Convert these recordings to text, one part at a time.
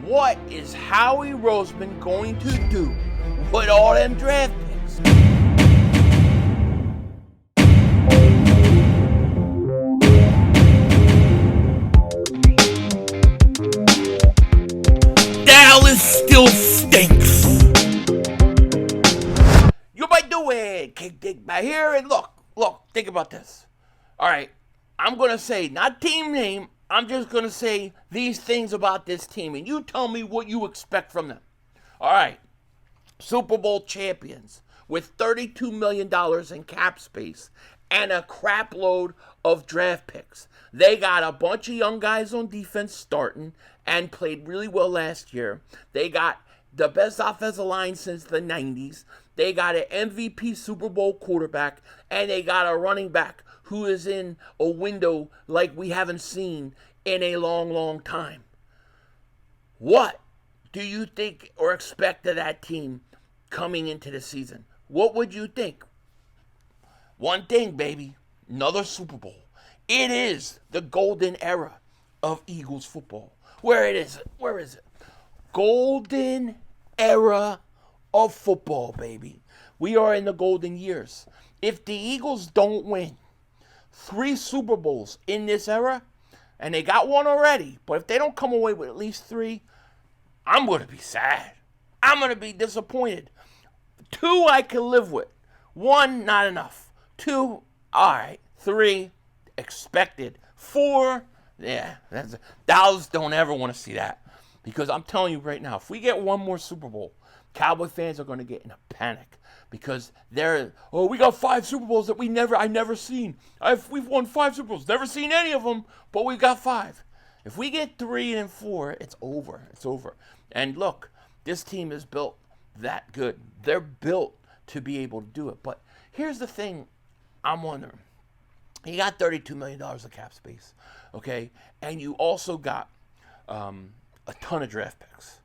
What is Howie Roseman going to do with all them draft picks? Dallas still stinks. You might do it. Kick Dingbat here and look, think about this. All right, I'm going to say, not team name, I'm just going to say these things about this team, and you tell me what you expect from them. All right, Super Bowl champions with $32 million in cap space and a crap load of draft picks. They got a bunch of young guys on defense starting and played really well last year. They got the best offensive line since the 90s. They got an MVP Super Bowl quarterback, and they got a running back who is in a window like we haven't seen in a long, long time. What do you think or expect of that team coming into the season? What would you think? One thing, baby, another Super Bowl. It is the golden era of Eagles football. Where is it? Golden era of football, baby. We are in the golden years. If the Eagles don't win 3 Super Bowls in this era, and they got one already, but if they don't come away with at least 3, I'm going to be sad. I'm going to be disappointed. 2 I can live with. 1, not enough. 2, all right. 3, expected. 4, yeah. Dallas don't ever want to see that. Because I'm telling you right now, if we get one more Super Bowl, Cowboy fans are going to get in a panic. Because we got 5 Super Bowls that I never seen. We've won 5 Super Bowls, never seen any of them, but we got 5. If we get 3 and 4, it's over. It's over. And look, this team is built that good. They're built to be able to do it. But here's the thing I'm wondering. You got $32 million of cap space, okay? And you also got a ton of draft picks.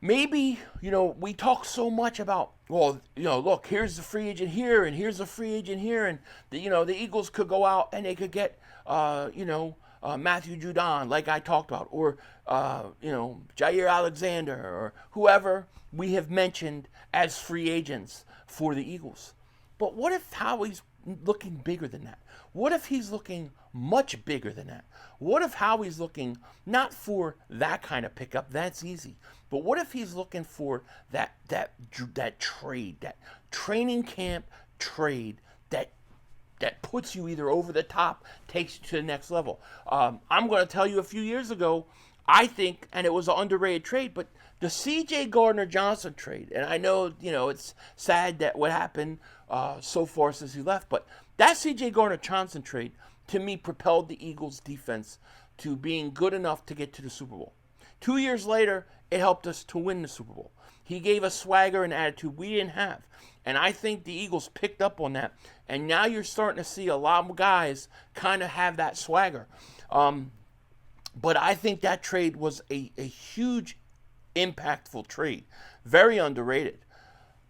Maybe, we talk so much about, look, here's the free agent here, and here's the free agent here, and, the Eagles could go out and they could get, Matthew Judon, like I talked about, or, Jair Alexander, or whoever we have mentioned as free agents for the Eagles. But what if Howie's looking bigger than that? What if he's looking much bigger than that? What if Howie's looking not for that kind of pickup? That's easy. But what if he's looking for that trade, that training camp trade that puts you either over the top, takes you to the next level? I'm going to tell you, a few years ago, I think, and it was an underrated trade, but the C.J. Gardner-Johnson trade, and I know, it's sad that what happened so far since he left, but that C.J. Gardner-Johnson trade, to me, propelled the Eagles' defense to being good enough to get to the Super Bowl. 2 years later, it helped us to win the Super Bowl. He gave us swagger and attitude we didn't have. And I think the Eagles picked up on that. And now you're starting to see a lot of guys kind of have that swagger. But I think that trade was a huge, impactful trade. Very underrated.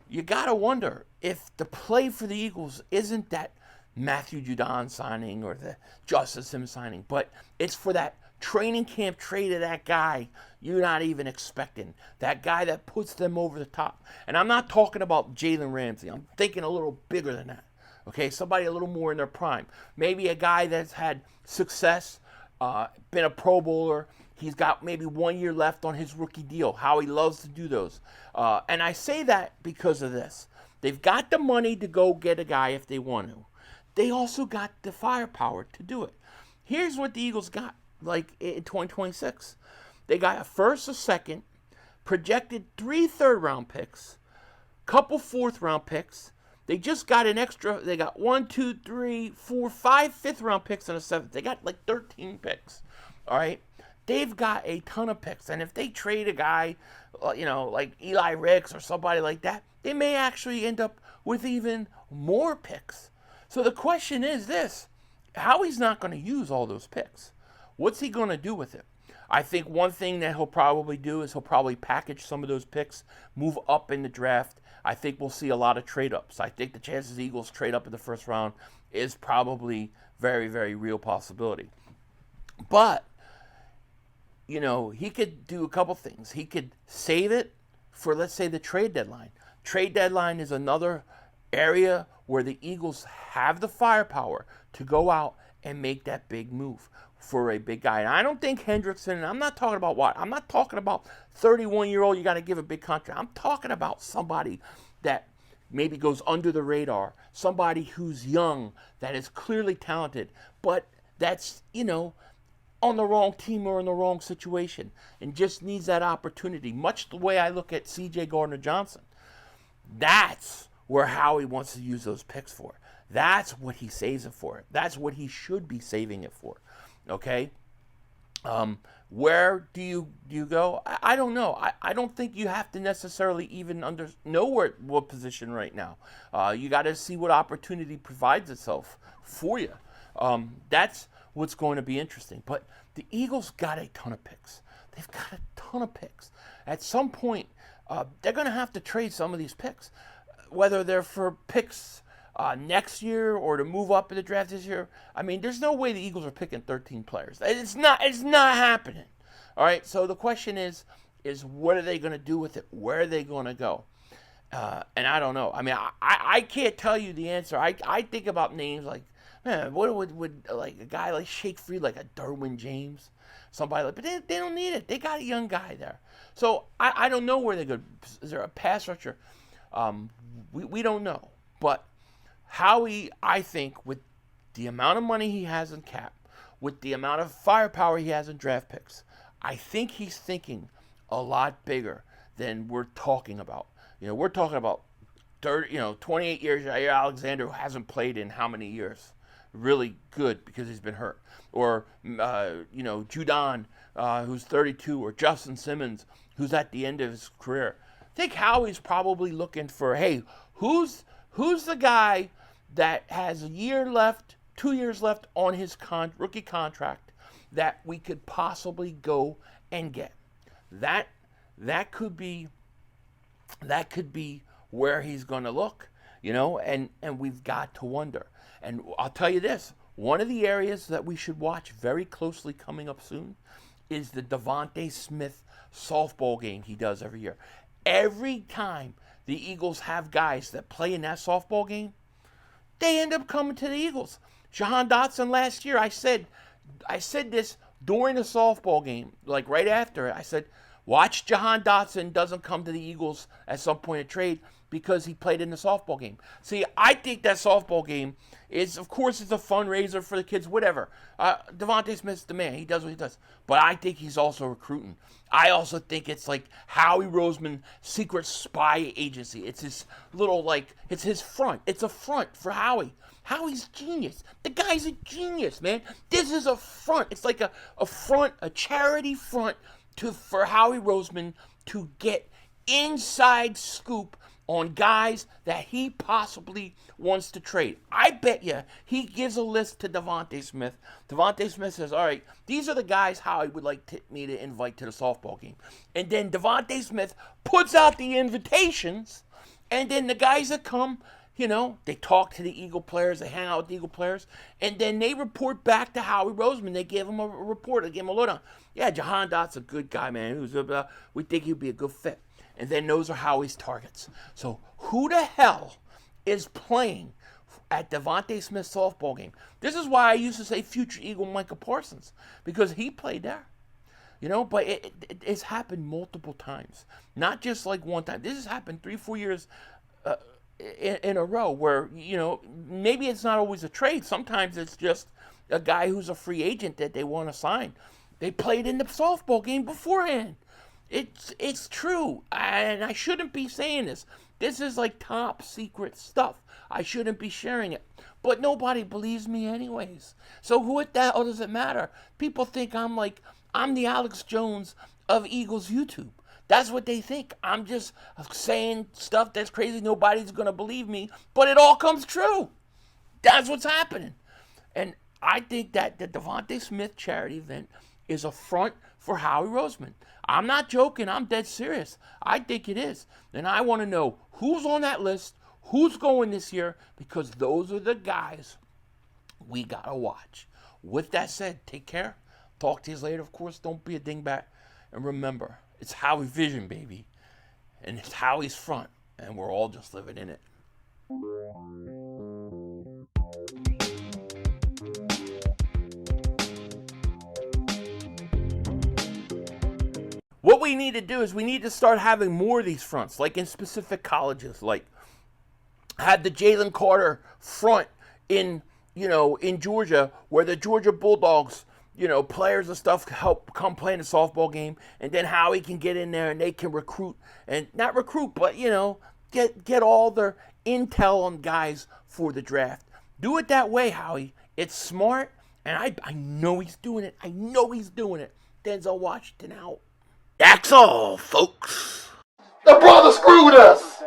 You got to wonder if the play for the Eagles isn't that Matthew Judon signing or the Justice Sims signing, but it's for that training camp trade of that guy you're not even expecting. That guy that puts them over the top. And I'm not talking about Jalen Ramsey. I'm thinking a little bigger than that. Okay, somebody a little more in their prime. Maybe a guy that's had success, been a Pro Bowler. He's got maybe 1 year left on his rookie deal. Howie loves to do those. And I say that because of this. They've got the money to go get a guy if they want to. They also got the firepower to do it. Here's what the Eagles got, like in 2026. They got a first, a second, projected 3 third-round picks, couple fourth-round picks. They just got an extra. They got 1, 2, 3, 4, 5 fifth-round picks and a seventh. They got like 13 picks. All right. They've got a ton of picks, and if they trade a guy, like Eli Ricks or somebody like that, they may actually end up with even more picks. So the question is this: Howie's not going to use all those picks. What's he going to do with it? I think one thing that he'll probably do is he'll probably package some of those picks, move up in the draft. I think we'll see a lot of trade-ups. I think the chances the Eagles trade up in the first round is probably very, very real possibility. But he could do a couple things. He could save it for, let's say, the trade deadline. Trade deadline is another area where the Eagles have the firepower to go out and make that big move for a big guy. And I don't think Hendrickson, and I'm not talking about what? I'm not talking about 31-year-old you got to give a big contract. I'm talking about somebody that maybe goes under the radar, somebody who's young, that is clearly talented, but that's, on the wrong team or in the wrong situation and just needs that opportunity. Much the way I look at C.J. Gardner-Johnson. That's where Howie wants to use those picks for. That's what he saves it for. That's what he should be saving it for. Okay? Where do you go? I don't know. I don't think you have to necessarily even know what position right now. You got to see what opportunity provides itself for you. That's what's going to be interesting. But the Eagles got a ton of picks. They've got a ton of picks. At some point, they're going to have to trade some of these picks, whether they're for picks next year or to move up in the draft this year. I mean, there's no way the Eagles are picking 13 players. It's not happening. All right, so the question is what are they going to do with it? Where are they going to go? And I don't know. I mean, I can't tell you the answer. I think about names like, man, what would like a guy like Shake Free, like a Derwin James, somebody like, but they don't need it. They got a young guy there. So I don't know where they go. Is there a pass rusher? We don't know. But Howie, I think, with the amount of money he has in cap, with the amount of firepower he has in draft picks, I think he's thinking a lot bigger than we're talking about. We're talking about 28 years. Jair Alexander, who hasn't played in how many years? Really good because he's been hurt. Or, Judon, who's 32, or Justin Simmons, who's at the end of his career. I think Howie's probably looking for, hey, who's the guy that has a year left, 2 years left on his rookie contract that we could possibly go and get. That could be where he's going to look, and we've got to wonder. And I'll tell you this, one of the areas that we should watch very closely coming up soon is the DeVonta Smith softball game he does every year. Every time the Eagles have guys that play in that softball game, they end up coming to the Eagles. Jahan Dotson last year, I said this during the softball game, like right after it. I said, watch Jahan Dotson doesn't come to the Eagles at some point in trade because he played in the softball game. See, I think that softball game is, of course, it's a fundraiser for the kids, whatever. DeVonta Smith's the man. He does what he does. But I think he's also recruiting. I also think it's like Howie Roseman secret spy agency. It's his little, it's his front. It's a front for Howie. Howie's genius. The guy's a genius, man. This is a front. It's like a front, a charity front for Howie Roseman to get inside scoop on guys that he possibly wants to trade. I bet you he gives a list to DeVonta Smith. DeVonta Smith says, all right, these are the guys Howie would like me to invite to the softball game. And then DeVonta Smith puts out the invitations, and then the guys that come, they talk to the Eagle players, they hang out with the Eagle players, and then they report back to Howie Roseman. They give him a report, they give him a lowdown. Yeah, Jahan Dott's a good guy, man. We think he'd be a good fit. And then those are Howie's targets. So who the hell is playing at DeVonta Smith's softball game? This is why I used to say future Eagle Micah Parsons, because he played there. But it's happened multiple times. Not just like one time. This has happened 3-4 years in a row where, maybe it's not always a trade. Sometimes it's just a guy who's a free agent that they want to sign. They played in the softball game beforehand. It's true, and I shouldn't be saying this. This is like top secret stuff. I shouldn't be sharing it. But nobody believes me anyways. So what the hell does it matter? People think I'm the Alex Jones of Eagles YouTube. That's what they think. I'm just saying stuff that's crazy. Nobody's going to believe me, but it all comes true. That's what's happening. And I think that the DeVonta Smith charity event is a front for Howie Roseman. I'm not joking. I'm dead serious. I think it is. And I want to know who's on that list, who's going this year, because those are the guys we got to watch. With that said, take care. Talk to you later. Of course, don't be a dingbat. And remember, it's Howie Vision, baby. And it's Howie's front. And we're all just living in it. What we need to do is we need to start having more of these fronts, like in specific colleges, like had the Jalen Carter front in Georgia, where the Georgia Bulldogs, players and stuff help come play in the softball game, and then Howie can get in there and they can recruit, and not recruit, but get all their intel on guys for the draft. Do it that way, Howie. It's smart, and I know he's doing it. I know he's doing it. Denzel Washington out. That's all, folks. The brother screwed us.